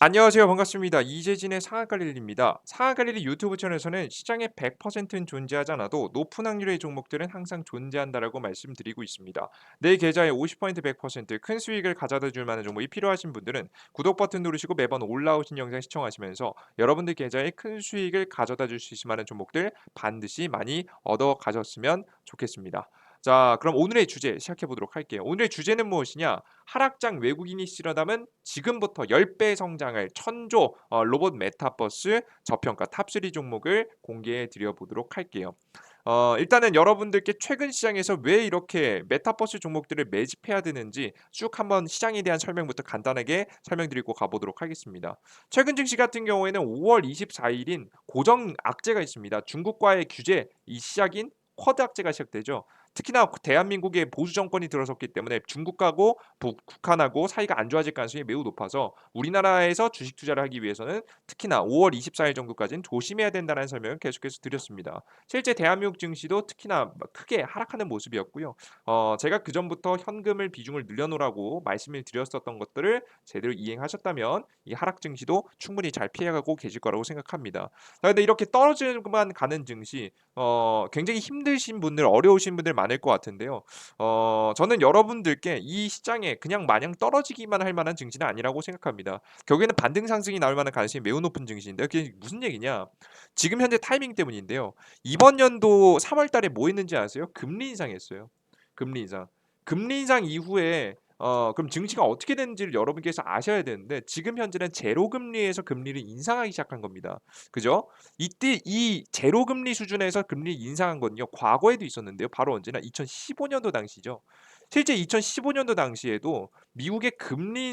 안녕하세요. 반갑습니다. 이재진의 상한가릴리입니다. 상한가릴리 유튜브 채널에서는 시장에 100%는 존재하지 않아도 높은 확률의 종목들은 항상 존재한다라고 말씀드리고 있습니다. 내 계좌에 50% 100%큰 수익을 가져다 줄 만한 종목이 필요하신 분들은 구독 버튼 누르시고 매번 올라오신 영상 시청하시면서 여러분들 계좌에 큰 수익을 가져다 줄 수 있을 만한 종목들 반드시 많이 얻어 가셨으면 좋겠습니다. 자, 그럼 오늘의 주제 시작해 보도록 할게요. 오늘의 주제는 무엇이냐? 하락장 외국인이 실어담은 지금부터 10배 성장할 천조 로봇 메타버스 저평가 탑3 종목을 공개해 드려 보도록 할게요. 일단은 여러분들께 최근 시장에서 왜 이렇게 메타버스 종목들을 매집해야 되는지 쭉 한번 시장에 대한 설명부터 간단하게 설명드리고 가보도록 하겠습니다. 최근 증시 같은 경우에는 5월 24일인 고정 악재가 있습니다. 중국과의 규제 이 시작인 쿼드 악재가 시작되죠. 특히나 대한민국에 보수 정권이 들어섰기 때문에 중국하고 북한하고 사이가 안 좋아질 가능성이 매우 높아서 우리나라에서 주식 투자를 하기 위해서는 특히나 5월 24일 정도까지는 조심해야 된다는 설명을 계속해서 드렸습니다. 실제 대한민국 증시도 특히나 크게 하락하는 모습이었고요. 제가 그 전부터 현금을 비중을 늘려놓으라고 말씀을 드렸었던 것들을 제대로 이행하셨다면 이 하락 증시도 충분히 잘 피해가고 계실 거라고 생각합니다. 자, 근데 이렇게 떨어지만 가는 증시 굉장히 힘드신 분들, 어려우신 분들 많을 것 같은데요. 저는 여러분들께 이 시장에 그냥 마냥 떨어지기만 할 만한 증시는 아니라고 생각합니다. 결국에는 반등 상승이 나올 만한 가능성이 매우 높은 증시인데요. 그게 무슨 얘기냐? 지금 현재 타이밍 때문인데요. 이번 연도 3월 달에 뭐 했는지 아세요? 금리 인상했어요. 금리 인상. 금리 인상 이후에 그럼 증시가 어떻게 되는지를 여러분께서 아셔야 되는데 지금 현재는 제로 금리에서 금리를 인상하기 시작한 겁니다. 그죠? 이때 이 제로 금리 수준에서 금리 인상한 건요. 과거에도 있었는데요. 바로 언제나 2015년도 당시죠. 실제 2015년도 당시에도 미국의 금리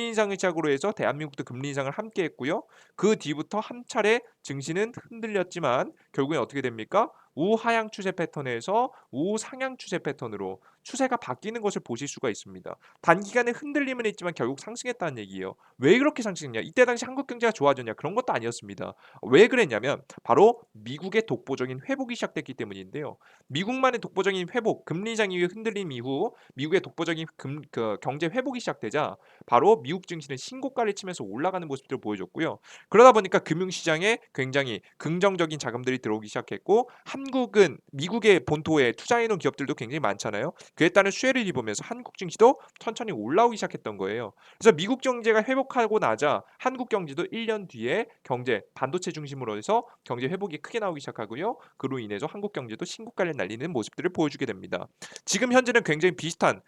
인상을 시작으로 해서 대한민국도 금리 인상을 함께 했고요. 그 뒤부터 한 차례 증시는 흔들렸지만 결국엔 어떻게 됩니까? 우하향 추세 패턴에서 우상향 추세 패턴으로 추세가 바뀌는 것을 보실 수가 있습니다. 단기간에 흔들림은 있지만 결국 상승했다는 얘기예요. 왜 그렇게 상승했냐? 이때 당시 한국 경제가 좋아졌냐? 그런 것도 아니었습니다. 왜 그랬냐면 바로 미국의 독보적인 회복이 시작됐기 때문인데요. 미국만의 독보적인 회복, 금리 인상 이후의 흔들림 이후 미국의 독보적인 경제 회복이 시작되자 바로 미국 증시는 신고가를 치면서 올라가는 모습들을 보여줬고요. 그러다 보니까 금융시장에 굉장히 긍정적인 자금들이 들어오기 시작했고 한국은 미국의 본토에 투자해 놓은 기업들도 굉장히 많잖아요. 그에 따른 수혜를 입으면서 한국 증시도 천천히 올라오기 시작했던 거예요. 그래서 미국 경제가 회복하고 나자 한국 경제도 1년 뒤에 경제 반도체 중심으로 해서 경제 회복이 크게 나오기 시작하고요. 그로 인해서 한국 경제도 신고가를 날리는 모습들을 보여주게 됩니다. 지금 현재는 굉장히 비슷한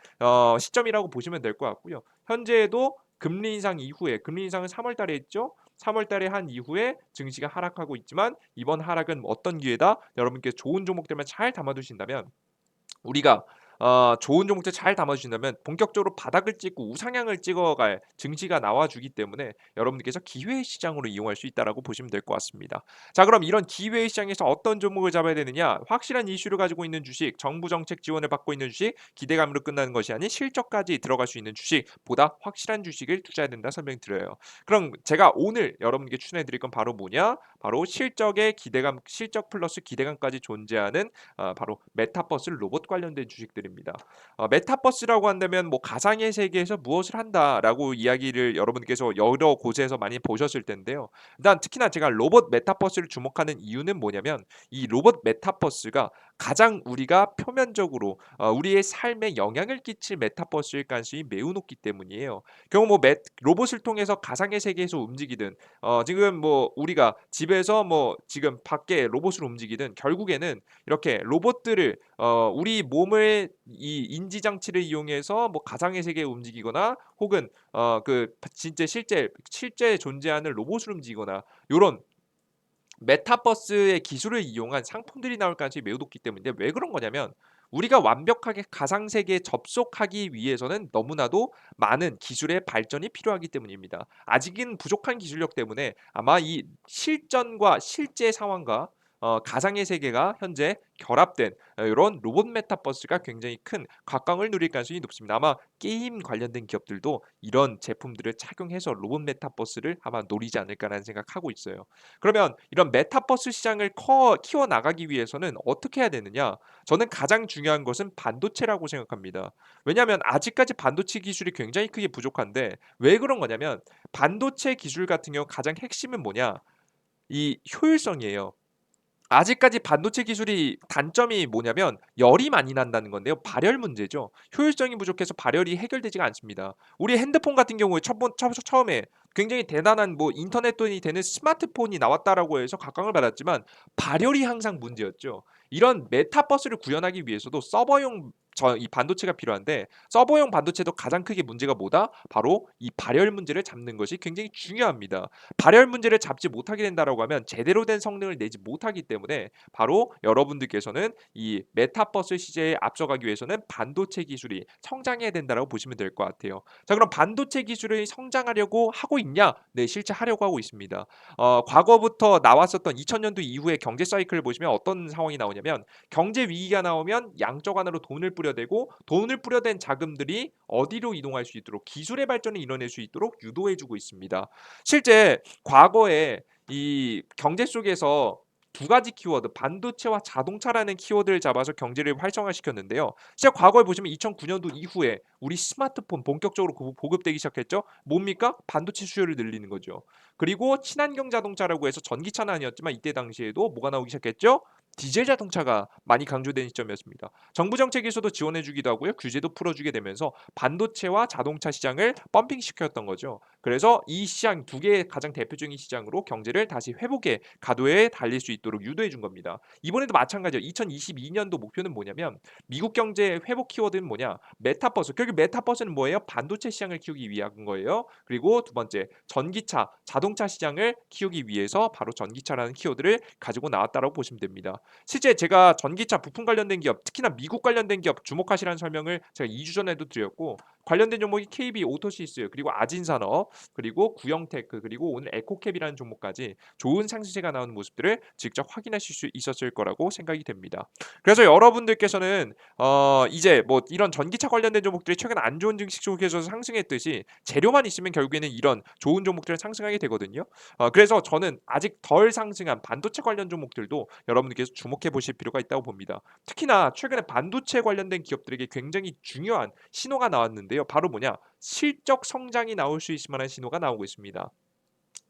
시점이라고 보시면 될 것 같고요. 현재에도 금리 인상 이후에 금리 인상은 3월 달에 했죠. 3월 달에 한 이후에 증시가 하락하고 있지만 이번 하락은 어떤 기회다? 여러분께 좋은 종목들만 잘 담아 두신다면 우리가 좋은 종목들 잘 담아주신다면 본격적으로 바닥을 찍고 우상향을 찍어갈 증시가 나와주기 때문에 여러분들께서 기회의 시장으로 이용할 수 있다라고 보시면 될 것 같습니다. 자, 그럼 이런 기회의 시장에서 어떤 종목을 잡아야 되느냐? 확실한 이슈를 가지고 있는 주식, 정부 정책 지원을 받고 있는 주식, 기대감으로 끝나는 것이 아닌 실적까지 들어갈 수 있는 주식보다 확실한 주식을 투자해야 된다 설명드려요. 그럼 제가 오늘 여러분께 추천해드릴 건 바로 뭐냐? 바로 실적의 기대감, 실적 플러스 기대감까지 존재하는 바로 메타버스 로봇 관련된 주식들입니다. 메타버스라고 한다면 뭐 가상의 세계에서 무엇을 한다라고 이야기를 여러분께서 여러 곳에서 많이 보셨을 텐데요. 일단 특히나 제가 로봇 메타버스를 주목하는 이유는 뭐냐면 이 로봇 메타버스가 가장 우리가 표면적으로 우리의 삶에 영향을 끼칠 메타버스일 가능성이 매우 높기 때문이에요. 결국 뭐 로봇을 통해서 가상의 세계에서 움직이든 지금 뭐 우리가 집에서 뭐 지금 밖에 로봇으로 움직이든 결국에는 이렇게 로봇들을 우리 몸을 이 인지 장치를 이용해서 뭐 가상의 세계에 움직이거나 혹은 진짜 실제 존재하는 로봇을 움직이거나 요런 메타버스의 기술을 이용한 상품들이 나올 가능성이 매우 높기 때문인데 왜 그런 거냐면 우리가 완벽하게 가상 세계에 접속하기 위해서는 너무나도 많은 기술의 발전이 필요하기 때문입니다. 아직은 부족한 기술력 때문에 아마 이 실전과 실제 상황과 가상의 세계가 현재 결합된 이런 로봇 메타버스가 굉장히 큰 각광을 누릴 가능성이 높습니다. 아마 게임 관련된 기업들도 이런 제품들을 착용해서 로봇 메타버스를 아마 노리지 않을까라는 생각하고 있어요. 그러면 이런 메타버스 시장을 키워 나가기 위해서는 어떻게 해야 되느냐? 저는 가장 중요한 것은 반도체라고 생각합니다. 왜냐하면 아직까지 반도체 기술이 굉장히 크게 부족한데 왜 그런 거냐면 반도체 기술 같은 경우 가장 핵심은 뭐냐? 이 효율성이에요. 아직까지 반도체 기술이 단점이 뭐냐면 열이 많이 난다는 건데요. 발열 문제죠. 효율성이 부족해서 발열이 해결되지가 않습니다. 우리 핸드폰 같은 경우에 처음에 굉장히 대단한 뭐 인터넷 돈이 되는 스마트폰이 나왔다라고 해서 각광을 받았지만 발열이 항상 문제였죠. 이런 메타버스를 구현하기 위해서도 서버용 이 반도체가 필요한데 서버용 반도체도 가장 크게 문제가 뭐다? 바로 이 발열 문제를 잡는 것이 굉장히 중요합니다. 발열 문제를 잡지 못하게 된다라고 하면 제대로 된 성능을 내지 못하기 때문에 바로 여러분들께서는 이 메타버스 시대에 앞서가기 위해서는 반도체 기술이 성장해야 된다라고 보시면 될 것 같아요. 자, 그럼 반도체 기술이 성장하려고 하고 있냐? 네, 실제 하려고 하고 있습니다. 과거부터 나왔었던 2000년도 이후의 경제 사이클을 보시면 어떤 상황이 나오냐면 경제 위기가 나오면 양쪽 안으로 돈을 뿌려대고 돈을 뿌려댄 자금들이 어디로 이동할 수 있도록 기술의 발전을 이뤄낼 수 있도록 유도해주고 있습니다. 실제 과거에 이 경제 속에서 두 가지 키워드 반도체와 자동차라는 키워드를 잡아서 경제를 활성화시켰는데요. 진짜 과거에 보시면 2009년도 이후에 우리 스마트폰 본격적으로 보급되기 시작했죠. 뭡니까? 반도체 수요를 늘리는 거죠. 그리고 친환경 자동차라고 해서 전기차는 아니었지만 이때 당시에도 뭐가 나오기 시작했죠? 디젤 자동차가 많이 강조된 시점이었습니다. 정부 정책에서도 지원해주기도 하고요. 규제도 풀어주게 되면서 반도체와 자동차 시장을 펌핑시켰던 거죠. 그래서 이 시장 두 개의 가장 대표적인 시장으로 경제를 다시 회복의 가도에 달릴 수 있도록 유도해 준 겁니다. 이번에도 마찬가지예요. 2022년도 목표는 뭐냐면 미국 경제 회복 키워드는 뭐냐? 메타버스. 결국 메타버스는 뭐예요? 반도체 시장을 키우기 위한 거예요. 그리고 두 번째, 전기차, 자동차 시장을 키우기 위해서 바로 전기차라는 키워드를 가지고 나왔다고 보시면 됩니다. 실제 제가 전기차 부품 관련된 기업, 특히나 미국 관련된 기업 주목하시라는 설명을 제가 2주 전에도 드렸고 관련된 종목이 KB 오토시스 그리고 아진산업 그리고 구형테크 그리고 오늘 에코캡이라는 종목까지 좋은 상승세가 나오는 모습들을 직접 확인하실 수 있었을 거라고 생각이 됩니다. 그래서 여러분들께서는 이제 뭐 이런 전기차 관련된 종목들이 최근 안 좋은 증시 속에서 상승했듯이 재료만 있으면 결국에는 이런 좋은 종목들을 상승하게 되거든요. 그래서 저는 아직 덜 상승한 반도체 관련 종목들도 여러분들께서 주목해 보실 필요가 있다고 봅니다. 특히나 최근에 반도체 관련된 기업들에게 굉장히 중요한 신호가 나왔는데요. 바로 뭐냐? 실적 성장이 나올 수 있을 만한 신호가 나오고 있습니다.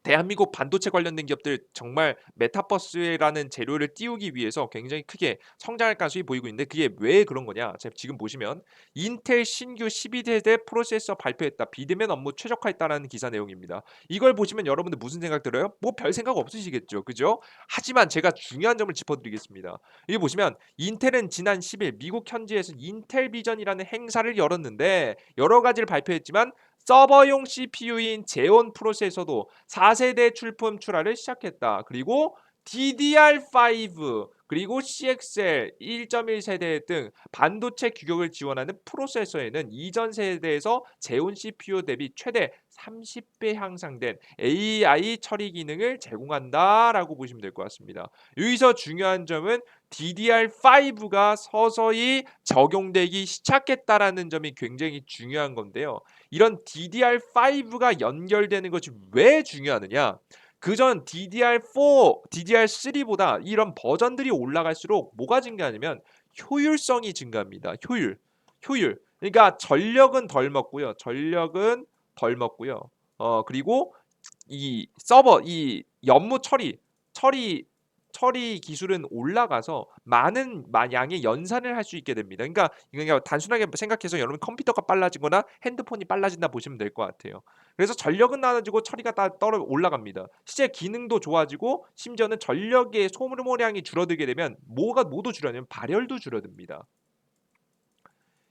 대한민국 반도체 관련된 기업들 정말 메타버스라는 재료를 띄우기 위해서 굉장히 크게 성장할 가능성이 보이고 있는데 그게 왜 그런 거냐? 지금 보시면 인텔 신규 12세대 프로세서 발표했다. 비대면 업무 최적화했다라는 기사 내용입니다. 이걸 보시면 여러분들 무슨 생각 들어요? 뭐 별 생각 없으시겠죠. 그죠? 하지만 제가 중요한 점을 짚어드리겠습니다. 여기 보시면 인텔은 지난 10일 미국 현지에서 인텔 비전이라는 행사를 열었는데 여러 가지를 발표했지만 서버용 CPU인 제온 프로세서도 4세대 출품을 시작했다. 그리고 DDR5 그리고 CXL 1.1세대 등 반도체 규격을 지원하는 프로세서에는 이전 세대에서 제온 CPU 대비 최대 30배 향상된 AI 처리 기능을 제공한다라고 보시면 될 것 같습니다. 여기서 중요한 점은 DDR5가 서서히 적용되기 시작했다라는 점이 굉장히 중요한 건데요. 이런 DDR5가 연결되는 것이 왜 중요하느냐? 그전 DDR4, DDR3보다 이런 버전들이 올라갈수록 뭐가 증가하냐면 효율성이 증가합니다. 효율. 그러니까 전력은 덜 먹고요. 그리고 이 서버, 이 업무 처리 기술은 올라가서 많은 양의 연산을 할 수 있게 됩니다. 그러니까 이거 단순하게 생각해서 여러분 컴퓨터가 빨라지거나 핸드폰이 빨라진다 보시면 될 것 같아요. 그래서 전력은 나눠지고 처리가 다 떨어 올라갑니다. 실제 기능도 좋아지고 심지어는 전력의 소모량이 줄어들게 되면 뭐가 모두 줄어들냐면 발열도 줄어듭니다.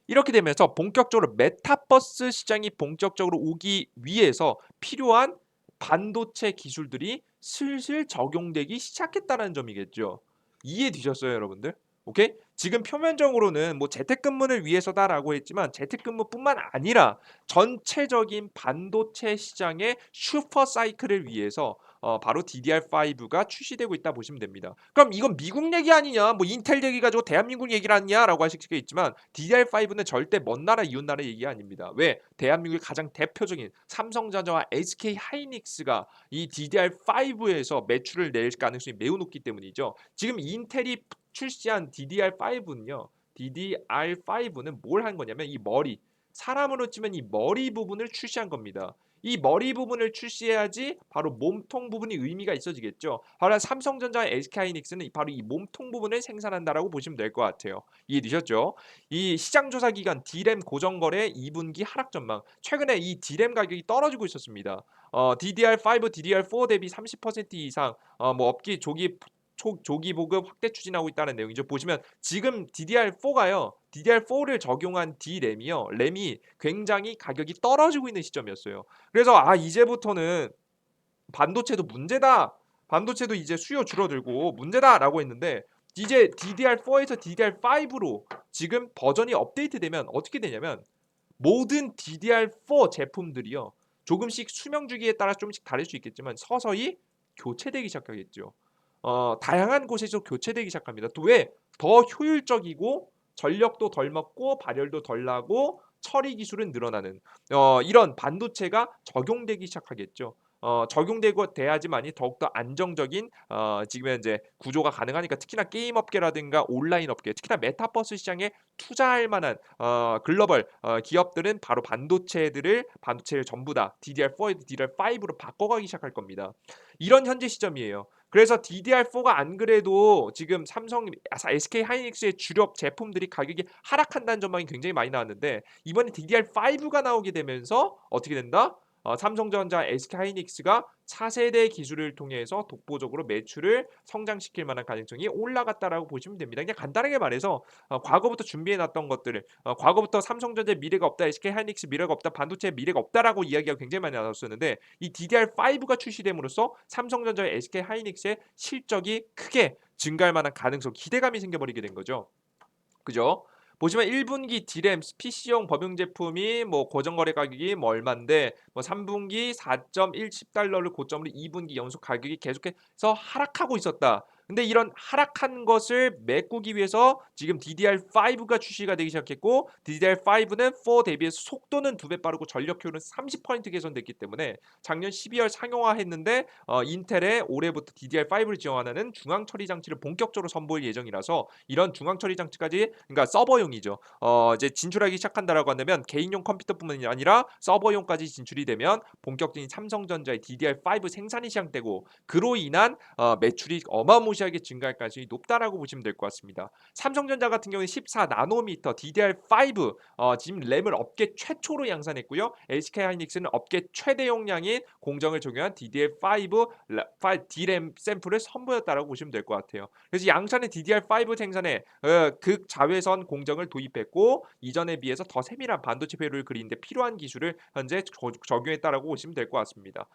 이렇게 되면서 본격적으로 메타버스 시장이 본격적으로 오기 위해서 필요한 반도체 기술들이 슬슬 적용되기 시작했다는 점이겠죠. 이해되셨어요, 여러분들? 오케이? 지금 표면적으로는 뭐 재택근무를 위해서다라고 했지만 재택근무뿐만 아니라 전체적인 반도체 시장의 슈퍼 사이클을 위해서 바로 DDR5가 출시되고 있다 보시면 됩니다. 그럼 이건 미국 얘기 아니냐? 뭐 인텔 얘기 가지고 대한민국 얘기를 하냐라고 하실 수가 있지만 DDR5는 절대 먼 나라 이웃 나라 얘기 아닙니다. 왜? 대한민국의 가장 대표적인 삼성전자와 SK 하이닉스가 이 DDR5에서 매출을 낼 가능성이 매우 높기 때문이죠. 지금 인텔이 출시한 DDR5는 뭘 한 거냐면 이 머리, 사람으로 치면 이 머리 부분을 출시한 겁니다. 이 머리 부분을 출시해야지 바로 몸통 부분이 의미가 있어지겠죠. 바로 삼성전자와 SK하이닉스는 바로 이 몸통 부분을 생산한다라고 보시면 될 것 같아요. 이해되셨죠? 이 시장 조사 기간 D램 고정 거래 2분기 하락 전망. 최근에 이 D램 가격이 떨어지고 있었습니다. DDR5, DDR4 대비 30% 이상 뭐 업계 조기 보급 확대 추진하고 있다는 내용이죠. 보시면 지금 DDR4를 적용한 D램이요. 램이 굉장히 가격이 떨어지고 있는 시점이었어요. 그래서 이제부터는 반도체도 문제다. 반도체도 이제 수요 줄어들고 문제다라고 했는데 이제 DDR4에서 DDR5로 지금 버전이 업데이트되면 어떻게 되냐면 모든 DDR4 제품들이요. 조금씩 수명 주기에 따라 조금씩 다를 수 있겠지만 서서히 교체되기 시작하겠죠. 다양한 곳에서 교체되기 시작합니다. 또 왜? 더 효율적이고 전력도 덜 먹고 발열도 덜 나고 처리 기술은 늘어나는 이런 반도체가 적용되기 시작하겠죠. 적용되고 돼야지만이 더욱더 안정적인 지금 현재 구조가 가능하니까 특히나 게임 업계라든가 온라인 업계, 특히나 메타버스 시장에 투자할 만한 글로벌 기업들은 바로 반도체를 전부 다 DDR4에서 DDR5로 바꿔가기 시작할 겁니다. 이런 현재 시점이에요. 그래서 DDR4가 안 그래도 지금 SK 하이닉스의 주력 제품들이 가격이 하락한다는 전망이 굉장히 많이 나왔는데 이번에 DDR5가 나오게 되면서 어떻게 된다? 삼성전자, SK 하이닉스가 차세대 기술을 통해서 독보적으로 매출을 성장시킬 만한 가능성이 올라갔다라고 보시면 됩니다. 그냥 간단하게 말해서 과거부터 준비해 놨던 것들을 과거부터 삼성전자 미래가 없다, SK 하이닉스 미래가 없다, 반도체 미래가 없다라고 이야기가 굉장히 많이 나왔었는데 이 DDR5가 출시됨으로써 삼성전자와 SK 하이닉스의 실적이 크게 증가할 만한 가능성, 기대감이 생겨버리게 된 거죠. 그죠? 보시면 1분기 D램 PC용 범용 제품이 뭐 고정 거래 가격이 뭐 얼마인데 뭐 3분기 4.17달러를 고점으로 2분기 연속 가격이 계속해서 하락하고 있었다. 근데 이런 하락한 것을 메꾸기 위해서 지금 DDR5가 출시가 되기 시작했고 DDR5는 4 대비해서 속도는 2배 빠르고 전력 효율은 30% 개선됐기 때문에 작년 12월 상용화했는데 인텔의 올해부터 DDR5를 지원하는 중앙 처리 장치를 본격적으로 선보일 예정이라서 이런 중앙 처리 장치까지 그러니까 서버용이죠. 이제 진출하기 시작한다라고 한다면 개인용 컴퓨터뿐만이 아니라 서버용까지 진출이 되면 본격적인 삼성전자의 DDR5 생산이 시작되고 그로 인한 매출이 어마무시하게 증가할 가능성이 높다라고 보시면 될 것 같습니다. 삼성전자 같은 경우는 14나노미터 DDR5 지금 램을 업계 최초로 양산했고요. SK하이닉스는 업계 최대 용량인 공정을 적용한 DDR5 D램 샘플을 선보였다라고 보시면 될 것 같아요. 그래서 양산의 DDR5 생산에 극자외선 공정을 도입했고 이전에 비해서 더 세밀한 반도체 배율을 그리는데 필요한 기술을 현재 적용했다라고 보시면 될 것 같습니다.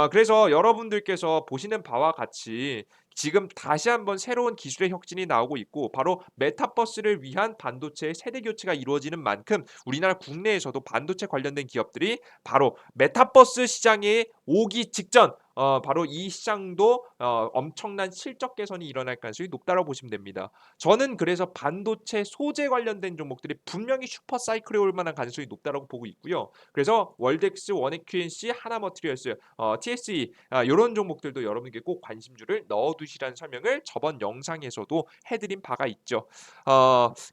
그래서 여러분들께서 보시는 바와 같이 지금 다시 한번 새로운 기술의 혁신이 나오고 있고 바로 메타버스를 위한 반도체의 세대 교체가 이루어지는 만큼 우리나라 국내에서도 반도체 관련된 기업들이 바로 메타버스 시장에 오기 직전 바로 이 시장도 엄청난 실적 개선이 일어날 가능성이 높다고 보시면 됩니다. 저는 그래서 반도체 소재 관련된 종목들이 분명히 슈퍼 사이클에 올 만한 가능성이 높다고 보고 있고요. 그래서 월덱스, 원액QNC, 하나머티리얼스, TSE 이런 종목들도 여러분께 꼭 관심주를 넣어두시라는 설명을 저번 영상에서도 해드린 바가 있죠.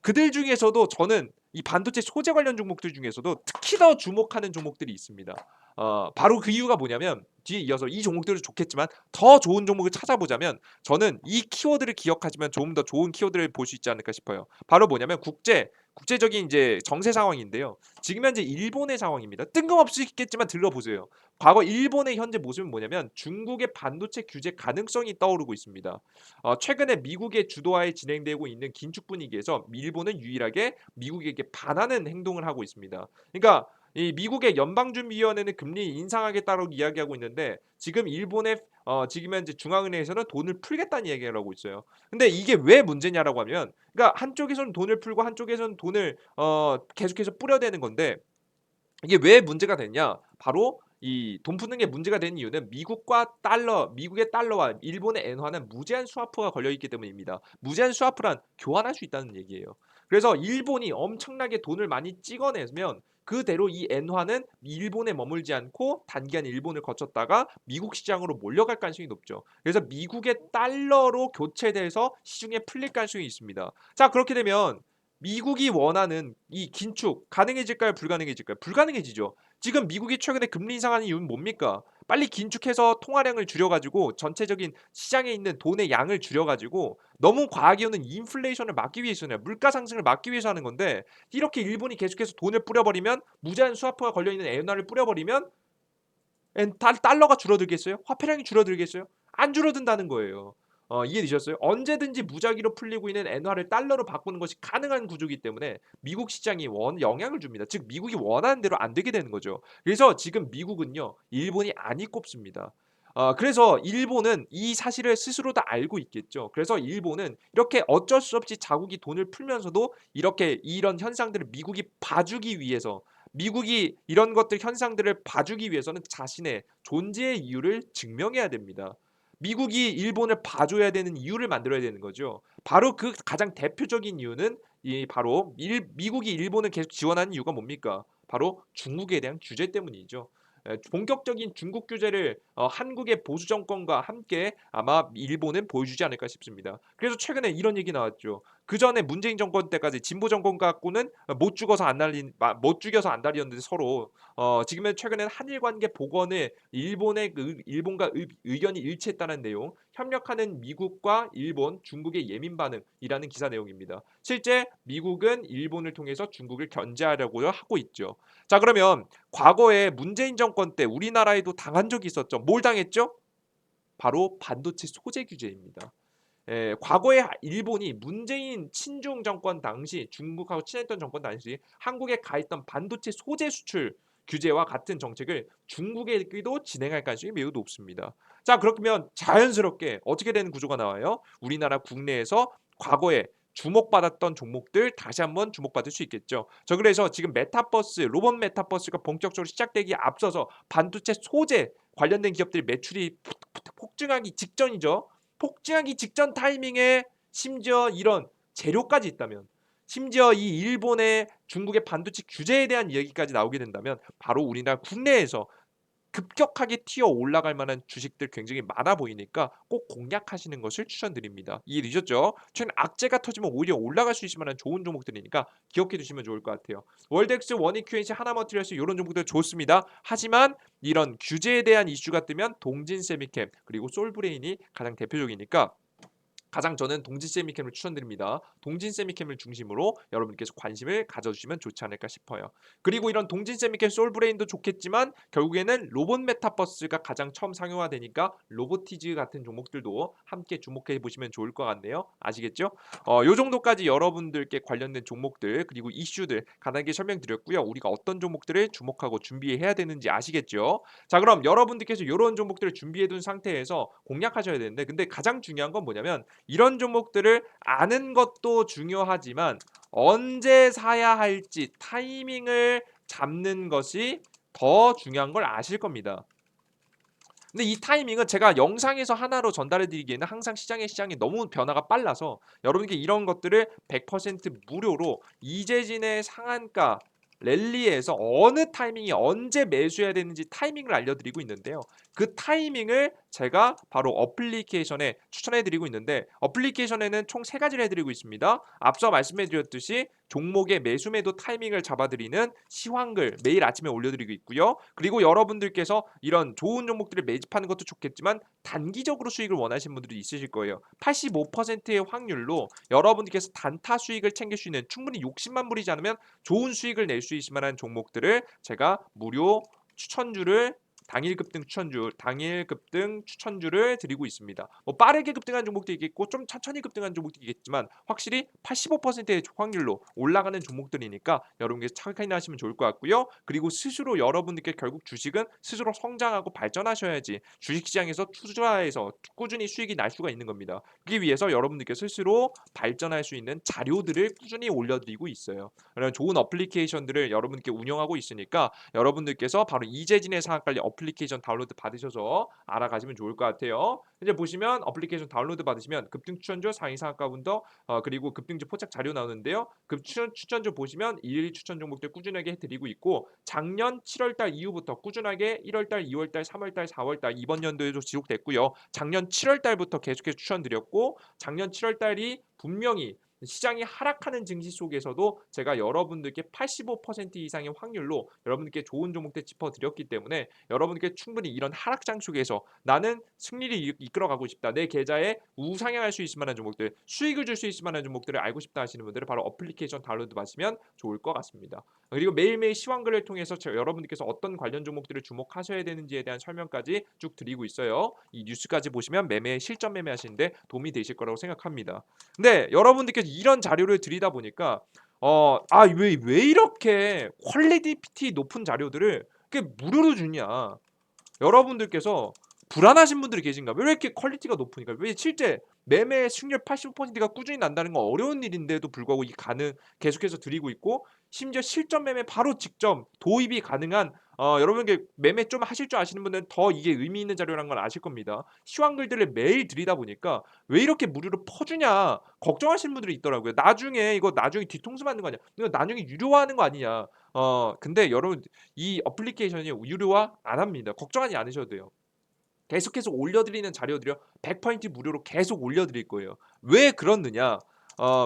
그들 중에서도 저는 이 반도체 소재 관련 종목들 중에서도 특히 더 주목하는 종목들이 있습니다. 바로 그 이유가 뭐냐면 뒤에 이어서 이 종목들도 좋겠지만 더 좋은 종목을 찾아보자면 저는 이 키워드를 기억하시면 조금 더 좋은 키워드를 볼 수 있지 않을까 싶어요. 바로 뭐냐면 국제적인 이제 정세 상황인데요. 지금 현재 일본의 상황입니다. 뜬금없겠지만 들러보세요. 과거 일본의 현재 모습은 뭐냐면 중국의 반도체 규제 가능성이 떠오르고 있습니다. 최근에 미국의 주도하에 진행되고 있는 긴축 분위기에서 일본은 유일하게 미국에게 반하는 행동을 하고 있습니다. 그러니까 이 미국의 연방준비위원회는 금리 인상하겠다고 이야기하고 있는데 지금 일본의 지금 현재 중앙은행에서는 돈을 풀겠다는 이야기를 하고 있어요. 근데 이게 왜 문제냐라고 하면 그러니까 한쪽에서는 돈을 풀고 한쪽에서는 돈을 계속해서 뿌려대는 건데 이게 왜 문제가 됐냐? 바로 이 돈 푸는 게 문제가 되는 이유는 미국의 달러와 일본의 엔화는 무제한 스와프가 걸려 있기 때문입니다. 무제한 스와프란 교환할 수 있다는 얘기예요. 그래서 일본이 엄청나게 돈을 많이 찍어내면 그대로 이 엔화는 일본에 머물지 않고 단기간 일본을 거쳤다가 미국 시장으로 몰려갈 가능성이 높죠. 그래서 미국의 달러로 교체돼서 시중에 풀릴 가능성이 있습니다. 자, 그렇게 되면 미국이 원하는 이 긴축 가능해질까요? 불가능해질까요? 불가능해지죠. 지금 미국이 최근에 금리 인상하는 이유는 뭡니까? 빨리 긴축해서 통화량을 줄여가지고 전체적인 시장에 있는 돈의 양을 줄여가지고 너무 과하게 오는 인플레이션을 막기 위해서냐, 물가 상승을 막기 위해서 하는 건데, 이렇게 일본이 계속해서 돈을 뿌려버리면, 무제한 스와프가 걸려있는 엔화를 뿌려버리면 달러가 줄어들겠어요? 화폐량이 줄어들겠어요? 안 줄어든다는 거예요. 이해되셨어요? 언제든지 무작위로 풀리고 있는 엔화를 달러로 바꾸는 것이 가능한 구조이기 때문에 미국 시장이 영향을 줍니다. 즉 미국이 원하는 대로 안 되게 되는 거죠. 그래서 지금 미국은요, 일본이 안이 꼽습니다. 그래서 일본은 이 사실을 스스로 다 알고 있겠죠. 그래서 일본은 이렇게 어쩔 수 없이 자국이 돈을 풀면서도 이렇게 이런 현상들을 미국이 봐주기 위해서, 미국이 이런 것들 현상들을 봐주기 위해서는 자신의 존재의 이유를 증명해야 됩니다. 미국이 일본을 봐줘야 되는 이유를 만들어야 되는 거죠. 바로 그 가장 대표적인 이유는 이 바로 미국이 일본을 계속 지원하는 이유가 뭡니까? 바로 중국에 대한 규제 때문이죠. 본격적인 중국 규제를 한국의 보수 정권과 함께 아마 일본은 보여주지 않을까 싶습니다. 그래서 최근에 이런 얘기 나왔죠. 그 전에 문재인 정권 때까지 진보 정권 갖고는 못 죽여서 안달이었는데 서로 지금은 최근에 한일 관계 복원에 일본과 의견이 일치했다는 내용, 협력하는 미국과 일본, 중국의 예민 반응이라는 기사 내용입니다. 실제 미국은 일본을 통해서 중국을 견제하려고 하고 있죠. 자, 그러면 과거에 문재인 정권 때 우리나라에도 당한 적이 있었죠. 뭘 당했죠? 바로 반도체 소재 규제입니다. 과거에 일본이 문재인 친중 정권 당시, 중국하고 친했던 정권 당시 한국에 가했던 반도체 소재 수출 규제와 같은 정책을 중국에게도 진행할 가능성이 매우 높습니다. 자, 그렇다면 자연스럽게 어떻게 되는 구조가 나와요? 우리나라 국내에서 과거에 주목받았던 종목들 다시 한번 주목받을 수 있겠죠. 그래서 지금 로봇 메타버스가 본격적으로 시작되기에 앞서서 반도체 소재 관련된 기업들이 매출이 폭증하기 직전이죠. 폭증하기 직전 타이밍에 심지어 이런 재료까지 있다면, 심지어 이 일본의 중국의 반도체 규제에 대한 이야기까지 나오게 된다면 바로 우리나라 국내에서 급격하게 튀어 올라갈 만한 주식들 굉장히 많아 보이니까 꼭 공략하시는 것을 추천드립니다. 이해되셨죠? 최근 악재가 터지면 오히려 올라갈 수 있을 만한 좋은 종목들이니까 기억해 두시면 좋을 것 같아요. 월덱스, 원익QNC, 하나머티리얼스 이런 종목들 좋습니다. 하지만 이런 규제에 대한 이슈가 뜨면 동진세미캠 그리고 솔브레인이 가장 대표적이니까 가장 저는 동진세미캠을 추천드립니다. 동진세미캠을 중심으로 여러분께서 관심을 가져주시면 좋지 않을까 싶어요. 그리고 이런 동진세미캠 솔브레인도 좋겠지만 결국에는 로봇 메타버스가 가장 처음 상용화되니까 로보티즈 같은 종목들도 함께 주목해 보시면 좋을 것 같네요. 아시겠죠? 요 정도까지 여러분들께 관련된 종목들 그리고 이슈들 간단하게 설명드렸고요. 우리가 어떤 종목들을 주목하고 준비해야 되는지 아시겠죠? 자, 그럼 여러분들께서 이런 종목들을 준비해 둔 상태에서 공략하셔야 되는데, 근데 가장 중요한 건 뭐냐면 이런 종목들을 아는 것도 중요하지만 언제 사야 할지 타이밍을 잡는 것이 더 중요한 걸 아실 겁니다. 근데 이 타이밍은 제가 영상에서 하나로 전달해 드리기에는 항상 시장이 너무 변화가 빨라서 여러분께 이런 것들을 100% 무료로 이재진의 상한가 랠리에서 어느 타이밍이 언제 매수해야 되는지 타이밍을 알려드리고 있는데요. 그 타이밍을 제가 바로 어플리케이션에 추천해 드리고 있는데, 어플리케이션에는 총 3가지를 해드리고 있습니다. 앞서 말씀해 드렸듯이 종목의 매수 매도 타이밍을 잡아드리는 시황글 매일 아침에 올려드리고 있고요. 그리고 여러분들께서 이런 좋은 종목들을 매집하는 것도 좋겠지만 단기적으로 수익을 원하시는 분들이 있으실 거예요. 85%의 확률로 여러분들께서 단타 수익을 챙길 수 있는, 충분히 욕심만 부리지 않으면 좋은 수익을 낼 수 있을 만한 종목들을 제가 무료 추천주를 당일 급등 추천주를 드리고 있습니다. 뭐 빠르게 급등한 종목도 있겠고 좀 천천히 급등한 종목도 있겠지만 확실히 85%의 확률로 올라가는 종목들이니까 여러분께서 착각하시면 좋을 것 같고요. 그리고 스스로 여러분들께 결국 주식은 스스로 성장하고 발전하셔야지 주식시장에서 투자해서 꾸준히 수익이 날 수가 있는 겁니다. 그기 위해서 여러분들께 스스로 발전할 수 있는 자료들을 꾸준히 올려드리고 있어요. 그런 좋은 어플리케이션들을 여러분께 운영하고 있으니까 여러분들께서 바로 이재진의 상한관리 어플리케이션 다운로드 받으셔서 알아가시면 좋을 것 같아요. 이제 보시면 어플리케이션 다운로드 받으시면 급등 추천주, 상위 상한가분더 그리고 급등주 포착 자료 나오는데요. 그 추천주 보시면 일일 추천 종목들 꾸준하게 해드리고 있고 작년 7월달 이후부터 꾸준하게 1월달, 2월달, 3월달, 4월달 이번 연도에도 지속됐고요. 작년 7월달부터 계속해서 추천드렸고 작년 7월달이 분명히 시장이 하락하는 증시 속에서도 제가 여러분들께 85% 이상의 확률로 여러분들께 좋은 종목들 짚어드렸기 때문에 여러분께 충분히 이런 하락장 속에서 나는 승리를 이끌어가고 싶다. 내 계좌에 우상향할 수 있을 만한 종목들, 수익을 줄 수 있을 만한 종목들을 알고 싶다 하시는 분들은 바로 어플리케이션 다운로드 하시면 좋을 것 같습니다. 그리고 매일매일 시황글을 통해서 여러분들께서 어떤 관련 종목들을 주목하셔야 되는지에 대한 설명까지 쭉 드리고 있어요. 이 뉴스까지 보시면 매매 실전 매매하시는데 도움이 되실 거라고 생각합니다. 근데 여러분들께서 이런 자료를 드리다 보니까 왜 이렇게 퀄리티 높은 자료들을 이렇게 무료로 주냐? 여러분들께서 불안하신 분들이 계신가? 왜 이렇게 퀄리티가 높으니까? 왜 실제 매매 승률 85%가 꾸준히 난다는 건 어려운 일인데도 불구하고 이 가능 계속해서 드리고 있고 심지어 실전 매매 바로 직접 도입이 가능한 여러분께 매매 좀 하실 줄 아시는 분들은 더 이게 의미 있는 자료라는 걸 아실 겁니다. 시황글들을 매일 드리다 보니까 왜 이렇게 무료로 퍼주냐 걱정하시는 분들이 있더라고요. 나중에 뒤통수 맞는 거 아니야? 이거 나중에 유료화하는 거 아니냐? 근데 여러분 이 어플리케이션이 유료화 안 합니다. 걱정하지 않으셔도 돼요. 계속해서 올려드리는 자료들이요 100% 무료로 계속 올려드릴 거예요. 왜 그러느냐?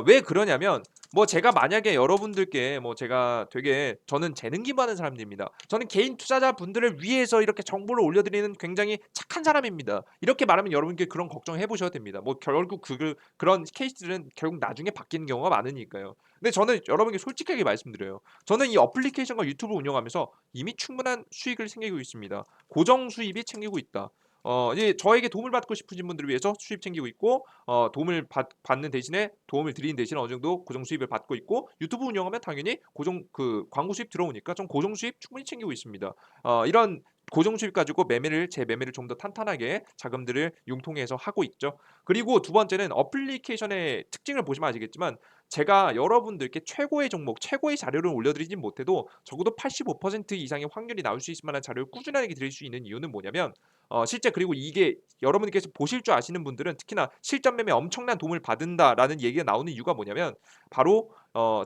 왜 그러냐면 뭐 제가 만약에 여러분들께 뭐 제가 되게 저는 재능 기부하는 사람입니다. 저는 개인 투자자분들을 위해서 이렇게 정보를 올려드리는 굉장히 착한 사람입니다. 이렇게 말하면 여러분께 그런 걱정해 보셔도 됩니다. 뭐 결국 그런 케이스들은 결국 나중에 바뀌는 경우가 많으니까요. 근데 저는 여러분께 솔직하게 말씀드려요. 저는 이 어플리케이션과 유튜브 운영하면서 이미 충분한 수익을 챙기고 있습니다. 고정 수입이 챙기고 있다. 이제 저에게 도움을 받고 싶으신 분들을 위해서 수입 챙기고 있고 도움을 받는 대신에 도움을 드리는 대신에 어느 정도 고정 수입을 받고 있고 유튜브 운영하면 당연히 고정 광고 수입 들어오니까 좀 고정 수입 충분히 챙기고 있습니다. 이런 고정 수입 가지고 제 매매를 좀 더 탄탄하게 자금들을 융통해서 하고 있죠. 그리고 두 번째는 어플리케이션의 특징을 보시면 아시겠지만 제가 여러분들께 최고의 종목, 최고의 자료를 올려드리진 못해도 적어도 85% 이상의 확률이 나올 수 있을 만한 자료를 꾸준하게 드릴 수 있는 이유는 뭐냐면 실제 그리고 이게 여러분께서 보실 줄 아시는 분들은 특히나 실전 매매에 엄청난 도움을 받는다라는 얘기가 나오는 이유가 뭐냐면 바로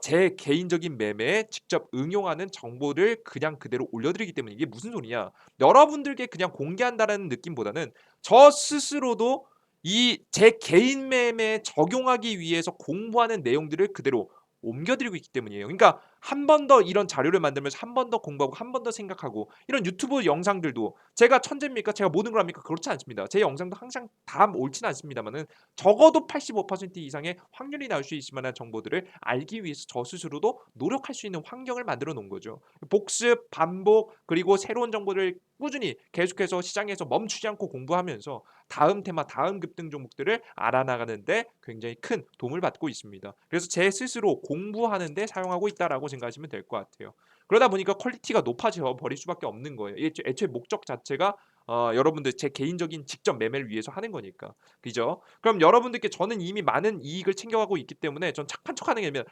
제 개인적인 매매에 직접 응용하는 정보를 그냥 그대로 올려드리기 때문에 이게 무슨 소리냐? 여러분들께 그냥 공개한다라는 느낌보다는 저 스스로도 이 제 개인 매매에 적용하기 위해서 공부하는 내용들을 그대로 옮겨드리고 있기 때문이에요. 그러니까 한 번 더 이런 자료를 만들면서 한 번 더 공부하고 한 번 더 생각하고 이런 유튜브 영상들도 제가 천재입니까? 제가 모든 걸 합니까? 그렇지 않습니다. 제 영상도 항상 다 옳지는 않습니다만은 적어도 85% 이상의 확률이 나올 수 있을 만한 정보들을 알기 위해서 저 스스로도 노력할 수 있는 환경을 만들어 놓은 거죠. 복습, 반복 그리고 새로운 정보를 꾸준히 계속해서 시장에서 멈추지 않고 공부하면서 다음 테마, 다음 급등 종목들을 알아나가는데 굉장히 큰 도움을 받고 있습니다. 그래서 제 스스로 공부하는데 사용하고 있다라고 생각하시면 될 것 같아요. 그러다 보니까 퀄리티가 높아져 버릴 수밖에 없는 거예요. 애초에 목적 자체가 여러분들 제 개인적인 직접 매매를 위해서 하는 거니까. 그죠? 그럼 여러분들께 저는 이미 많은 이익을 챙겨가고 있기 때문에 전 착한 척하는 게 아니라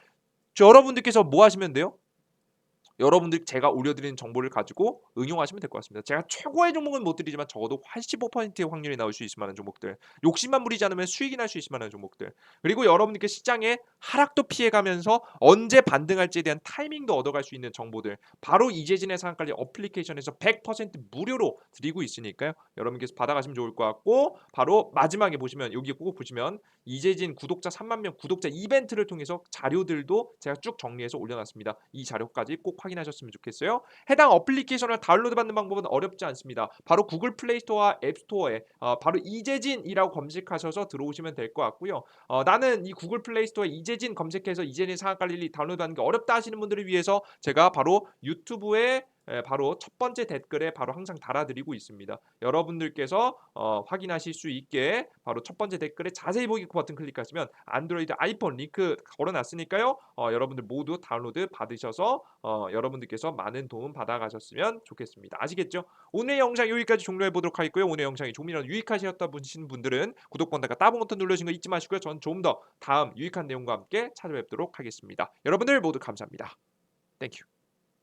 여러분들께서 뭐 하시면 돼요? 여러분들 제가 올려드리는 정보를 가지고 응용하시면 될 것 같습니다. 제가 최고의 종목은 못 드리지만 적어도 85%의 확률이 나올 수 있을 만한 종목들, 욕심만 부리지 않으면 수익이 날 수 있을 만한 종목들, 그리고 여러분들께 시장의 하락도 피해가면서 언제 반등할지에 대한 타이밍도 얻어갈 수 있는 정보들, 바로 이재진의 상한관리 어플리케이션에서 100% 무료로 드리고 있으니까요. 여러분께서 받아가시면 좋을 것 같고, 바로 마지막에 보시면 여기 꼭 보시면 이재진 구독자 3만 명 구독자 이벤트를 통해서 자료들도 제가 쭉 정리해서 올려놨습니다. 이 자료까지 꼭 확인하셨으면 좋겠어요. 해당 어플리케이션을 다운로드 받는 방법은 어렵지 않습니다. 바로 구글 플레이 스토어와 앱 스토어에 바로 이재진이라고 검색하셔서 들어오시면 될 것 같고요. 나는 이 구글 플레이 스토어에 이재진 검색해서 이재진 상한관리 다운로드하는 게 어렵다 하시는 분들을 위해서 제가 바로 유튜브에 바로 첫 번째 댓글에 바로 항상 달아드리고 있습니다. 여러분들께서 확인하실 수 있게 바로 첫 번째 댓글에 자세히 보기 버튼 클릭하시면 안드로이드, 아이폰 링크 걸어놨으니까요. 여러분들 모두 다운로드 받으셔서 여러분들께서 많은 도움 받아가셨으면 좋겠습니다. 아시겠죠? 오늘 영상 여기까지 종료해 보도록 하겠고요. 오늘 영상이 조금이라도 유익하셨다 보신 분들은 구독 버튼과 따봉 버튼 눌러주신 거 잊지 마시고요. 전 좀 더 다음 유익한 내용과 함께 찾아뵙도록 하겠습니다. 여러분들 모두 감사합니다. 땡큐.